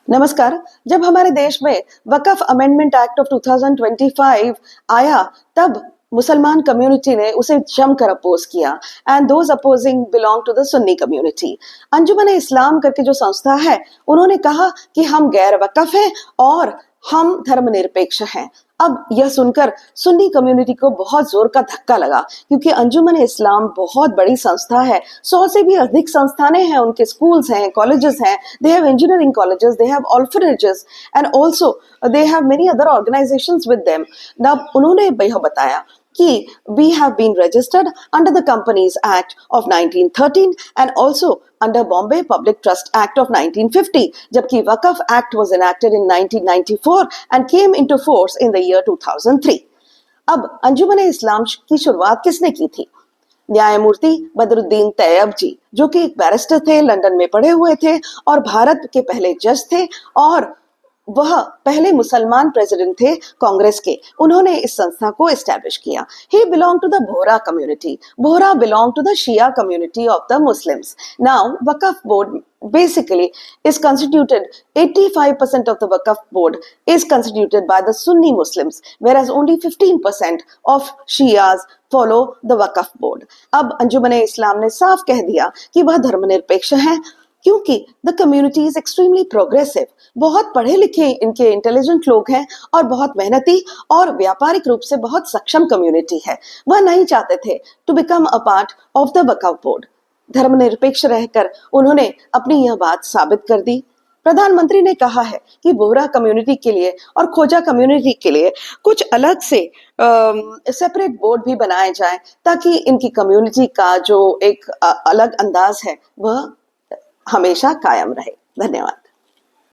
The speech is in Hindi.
नमस्कार। जब हमारे देश में वक़्फ़ अमेंडमेंट एक्ट ऑफ 2025 आया, तब मुसलमान कम्युनिटी ने उसे जमकर अपोज किया and those opposing belong to the Sunni community. Anjuman Islam करके जो संस्था है, उन्होंने कहा कि हम गैर वक़्फ़ हैं और हम धर्मनिरपेक्ष हैं। अब यह सुनकर सुन्नी कम्युनिटी को बहुत जोर का धक्का लगा, क्योंकि अंजुमन इस्लाम बहुत बड़ी संस्था है। 100 से भी अधिक संस्थानें हैं, उनके स्कूल्स हैं, कॉलेजेस हैं, they have engineering colleges, they have orphanages and also they have many other organisations with them. अब उन्होंने यह बताया कि we have been registered under the Companies Act of 1913 and also under Bombay Public Trust Act of 1950, जबकि वक़्फ़ Act was enacted in 1994 and came into force in the year 2003। अब अंजुमन इस्लाम की शुरुआत किसने की थी? न्यायमूर्ति बदरुद्दीन तैयब जी, जो कि एक बैरिस्टर थे, लंदन में पढ़े हुए थे और भारत के पहले जज थे और वह पहले मुसलमान प्रेसिडेंट थे कांग्रेस के। उन्होंने इस संस्था को एस्टैब्लिश किया। He belonged to the Bohra community. Bohra belonged to the Shia community of the Muslims. Now, Waqf board basically is constituted, 85% of the Waqf board is constituted by the Sunni Muslims, whereas only 15% of Shias follow the Waqf board. अब अंजुमन इस्लाम ने साफ कह दिया कि वह धर्मनिरपेक्ष हैं, क्योंकि the community is extremely progressive. बहुत पढ़े लिखे इनके इंटेलिजेंट लोग हैं और बहुत मेहनती और व्यापारिक रूप से बहुत सक्षम कम्युनिटी है। वह नहीं चाहते थे to become a part of the Waqf board. धर्मनिरपेक्ष रहकर उन्होंने अपनी यह बात साबित कर दी। प्रधानमंत्री ने कहा है कि बोहरा कम्युनिटी के लिए और खोजा कम्युनिटी के लिए कुछ अलग से सेपरेट बोर्ड भी बनाए जाए, ताकि इनकी कम्युनिटी का जो एक अलग अंदाज है वह हमेशा कायम रहे। धन्यवाद।